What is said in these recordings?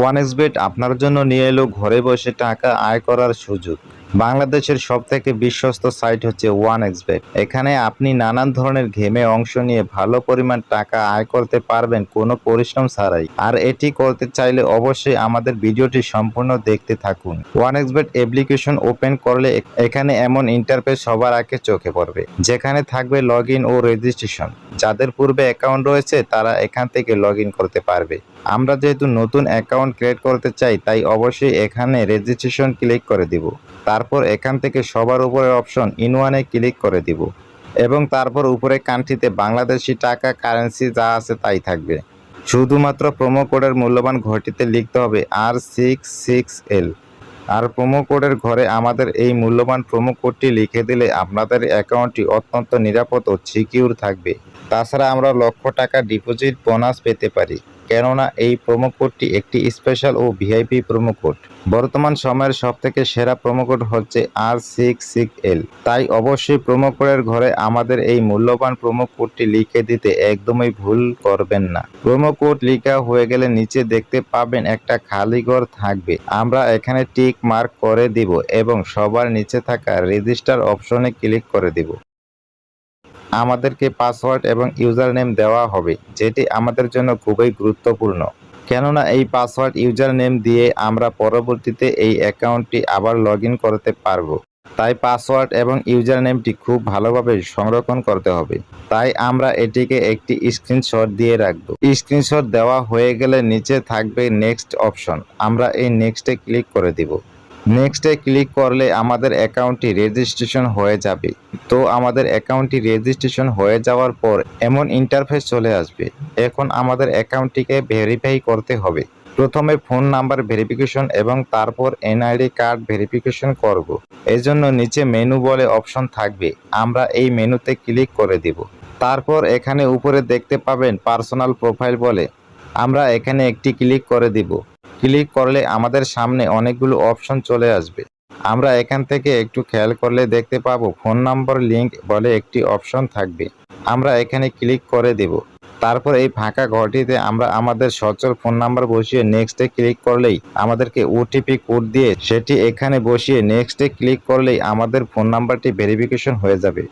ওয়ানএক্সবেট আপনার জন্য নিয়ে এলো ঘরে বসে টাকা আয় করার সুযোগ। বাংলাদেশের সবথেকে বিশ্বস্ত সাইট হচ্ছে ওয়ানএক্সবেট। এখানে আপনি নানান ধরনের গেমে অংশ নিয়ে ভালো পরিমাণ টাকা আয় করতে পারবেন কোনো পরিশ্রম ছাড়াই। আর এটি করতে চাইলে অবশ্যই আমাদের ভিডিওটি সম্পূর্ণ দেখতে থাকুন। ওয়ানএক্সবেট অ্যাপ্লিকেশন ওপেন করলে এখানে এমন ইন্টারফেস সবার আগে চোখে পড়বে, যেখানে থাকবে লগ ইন ও রেজিস্ট্রেশন। যাদের পূর্বে অ্যাকাউন্ট রয়েছে তারা এখান থেকে লগ ইন করতে পারবে। আমরা যেহেতু নতুন অ্যাকাউন্ট ক্রিয়েট করতে চাই, তাই অবশ্যই এখানে রেজিস্ট্রেশন ক্লিক করে দিব। তারপর এখান থেকে সবার উপরের অপশন ইন-ওয়ানে ক্লিক করে দিব এবং তারপর উপরে কান্ট্রিতে বাংলাদেশি টাকা কারেন্সি যা আছে তাই থাকবে। শুধুমাত্র প্রোমো কোডের মূল্যবান ঘরটিতে লিখতে হবে R66L। আর প্রোমো কোডের ঘরে আমাদের এই মূল্যবান প্রোমো কোডটি লিখে দিলে আপনাদের অ্যাকাউন্টটি অত্যন্ত নিরাপদ ও সিকিউর থাকবে। তাছাড়া আমরা লক্ষ টাকা ডিপোজিট বোনাস পেতে পারি, কেননা এই প্রোমো কোডটি একটি স্পেশাল ও ভিআইপি প্রোমো কোড। বর্তমান সময়ের সবথেকে সেরা প্রোমো কোড হচ্ছে R66L। তাই অবশ্যই প্রোমো কোডের ঘরে আমাদের এই মূল্যবান প্রোমো কোডটি লিখে দিতে একদমই ভুল করবেন না। প্রোমো কোড লেখা হয়ে গেলে নিচে দেখতে পাবেন একটা খালি ঘর থাকবে। আমরা এখানে টিক মার্ক করে দিব এবং সবার নিচে থাকা রেজিস্টার অপশনে ক্লিক করে দিব। আমাদেরকে পাসওয়ার্ড এবং ইউজার নেম দেওয়া হবে, যেটি আমাদের জন্য খুবই গুরুত্বপূর্ণ, কেননা এই পাসওয়ার্ড ইউজার নেম দিয়ে আমরা পরবর্তীতে এই অ্যাকাউন্টটি আবার লগ ইন করতে পারবো। তাই পাসওয়ার্ড এবং ইউজার নেমটি খুব ভালোভাবে সংরক্ষণ করতে হবে। তাই আমরা এটিকে একটি স্ক্রিনশট দিয়ে রাখবো। স্ক্রিনশট দেওয়া হয়ে গেলে নিচে থাকবে নেক্সট অপশন। আমরা এই নেক্সটে ক্লিক করে দিব। নেক্সটে ক্লিক করলে আমাদের অ্যাকাউন্টটি রেজিস্ট্রেশন হয়ে যাবে। তো আমাদের অ্যাকাউন্টটি রেজিস্ট্রেশন হয়ে যাওয়ার পর এমন ইন্টারফেস চলে আসবে। এখন আমাদের অ্যাকাউন্টটিকে ভেরিফাই করতে হবে। প্রথমে ফোন নাম্বার ভেরিফিকেশন এবং তারপর এনআইডি কার্ড ভেরিফিকেশন করব। এজন্য নিচে মেনু বলে অপশন থাকবে, আমরা এই মেনুতে ক্লিক করে দিব। তারপর এখানে উপরে দেখতে পাবেন পার্সোনাল প্রোফাইল বলে, আমরা এখানে একটি ক্লিক করে দিব। ক্লিক করলে আমাদের সামনে অনেকগুলো অপশন চলে আসবে। আমরা এখান থেকে একটু খেয়াল করলে দেখতে পাবো ফোন নম্বর লিংক বলে একটি অপশন থাকবে। আমরা এখানে ক্লিক করে দেব। তারপর এই ফাঁকা ঘরটিতে আমরা আমাদের সচল ফোন নাম্বার বসিয়ে নেক্সটে ক্লিক করলেই আমাদেরকে ওটিপি কোড দিয়ে সেটি এখানে বসিয়ে নেক্সটে ক্লিক করলেই আমাদের ফোন নাম্বারটি ভেরিফিকেশন হয়ে যাবে।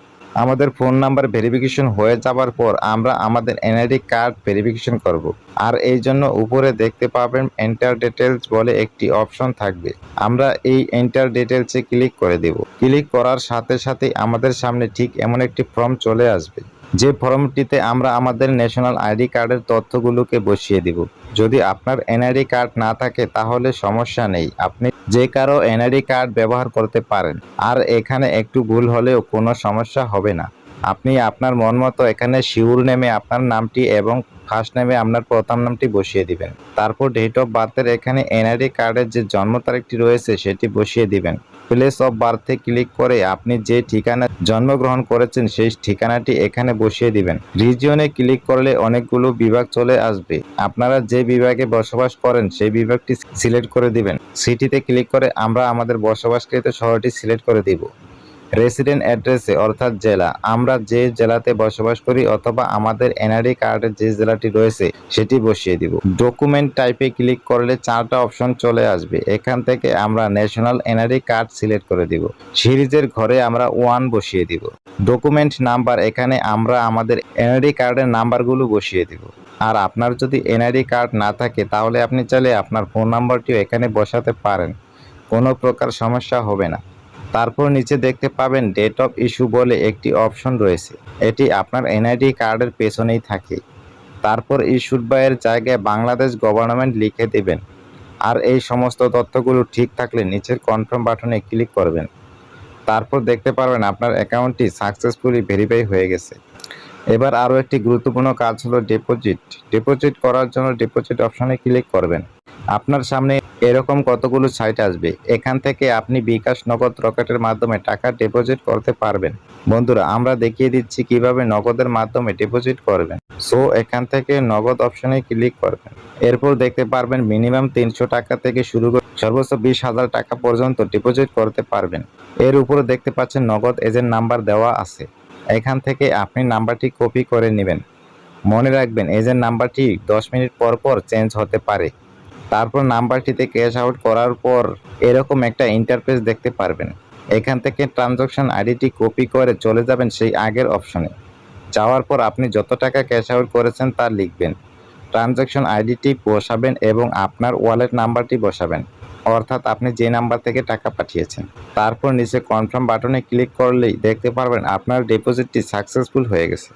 আমাদের ফোন নাম্বার ভেরিফিকেশন হয়ে যাওয়ার পর আমরা আমাদের এনআইডি কার্ড ভেরিফিকেশন করব। আর এই জন্য উপরে দেখতে পাবেন এন্টার ডিটেলস বলে একটি অপশন থাকবে। আমরা এই এন্টার ডিটেলসে ক্লিক করে দেব। ক্লিক করার সাথে সাথে আমাদের সামনে ঠিক এমন একটি ফর্ম চলে আসবে, যে ফর্মটিতে আমরা আমাদের ন্যাশনাল আইডি কার্ডের তথ্যগুলোকে বসিয়ে দিব। যদি আপনার এনআইডি কার্ড না থাকে তাহলে সমস্যা নেই, আপনি যে কারো এনআইডি কার্ড ব্যবহার করতে পারেন। আর এখানে একটু ভুল হলেও কোনো সমস্যা হবে না। আপনি আপনার মন মতো এখানে শিওর নেমে আপনার নামটি এবং ফার্স্ট নেমে আপনার প্রথম নামটি বসিয়ে দিবেন। তারপর ডেট অফ বার্থের এখানে এনআইডি কার্ডের যে জন্ম তারিখটি রয়েছে সেটি বসিয়ে দিবেন। প্লেস অফ বার্থে ক্লিক করে আপনি যে ঠিকানা জন্মগ্রহণ করেছেন সেই ঠিকানাটি এখানে বসিয়ে দিবেন। রিজিয়নে ক্লিক করলে অনেকগুলো বিভাগ চলে আসবে। আপনারা যে বিভাগে বসবাস করেন সেই বিভাগটি সিলেক্ট করে দিবেন। সিটিতে ক্লিক করে আমরা আমাদের বসবাসকৃত শহরটি সিলেক্ট করে দিব। রেসিডেন্ট অ্যাড্রেসে অর্থাৎ জেলা, আমরা যে জেলাতে বসবাস করি অথবা আমাদের এনআইডি কার্ডের যে জেলাটি রয়েছে সেটি বসিয়ে দিব। ডকুমেন্ট টাইপে ক্লিক করলে 4টা অপশন চলে আসবে। এখান থেকে আমরা ন্যাশনাল এনআইডি কার্ড সিলেক্ট করে দিব। সিরিজের ঘরে আমরা 1 বসিয়ে দিব। ডকুমেন্ট নাম্বার, এখানে আমরা আমাদের এনআইডি কার্ডের নাম্বারগুলো বসিয়ে দিব। আর আপনার যদি এনআইডি কার্ড না থাকে তাহলে আপনি চাইলে আপনার ফোন নাম্বারটিও এখানে বসাতে পারেন, কোনো প্রকার সমস্যা হবে না। তারপর নিচে দেখতে পাবেন ডেট অফ ইস্যু বলে একটি অপশন রয়েছে, এটি আপনার এনআইডি কার্ডের পেছনেই থাকে। তারপর ইস্যুড বাই এর জায়গায় বাংলাদেশ গভর্নমেন্ট লিখে দেবেন। আর এই সমস্ত তথ্যগুলো ঠিক থাকলে নিচের কনফার্ম বাটনে ক্লিক করবেন। তারপর দেখতে পারবেন আপনার অ্যাকাউন্টটি সাকসেসফুলি ভেরিফাই হয়ে গেছে। এবার আরও একটি গুরুত্বপূর্ণ কাজ হলো ডিপোজিট। ডিপোজিট করার জন্য ডিপোজিট অপশনে ক্লিক করবেন। আপনার সামনে এরকম কতগুলো সাইট আসবে, এখান থেকে আপনি বিকাশ, নগদ, রকেটের মাধ্যমে টাকা ডিপোজিট করতে পারবেন। বন্ধুরা, আমরা দেখিয়ে দিচ্ছি কিভাবে নগদের মাধ্যমে ডিপোজিট করবেন। সো এখান থেকে নগদ অপশনে ক্লিক করবেন। এরপর দেখতে পারবেন মিনিমাম 300 টাকা থেকে শুরু করে সর্বোচ্চ 20,000 টাকা পর্যন্ত ডিপোজিট করতে পারবেন। এর উপরে দেখতে পাচ্ছেন নগদ এজেন্ট নাম্বার দেওয়া আছে। এখান থেকে আপনি নাম্বারটি কপি করে নেবেন। মনে রাখবেন এজেন্ট নাম্বারটি 10 মিনিট পর পর চেঞ্জ হতে পারে। তারপর নাম্বারটিতে ক্যাশ আউট করার পর এরকম একটা ইন্টারফেস দেখতে পারবেন। এখান থেকে ট্রানজাকশন আইডিটি কপি করে চলে যাবেন সেই আগের অপশনে। যাওয়ার পর আপনি যত টাকা ক্যাশ আউট করেছেন তা লিখবেন, ট্রানজাকশন আইডিটি বসাবেন এবং আপনার ওয়ালেট নাম্বারটি বসাবেন, অর্থাৎ আপনি যে নাম্বার থেকে টাকা পাঠিয়েছেন। তারপর নিচে কনফার্ম বাটনে ক্লিক করলেই দেখতে পারবেন আপনার ডিপোজিটটি সাকসেসফুল হয়ে গেছে।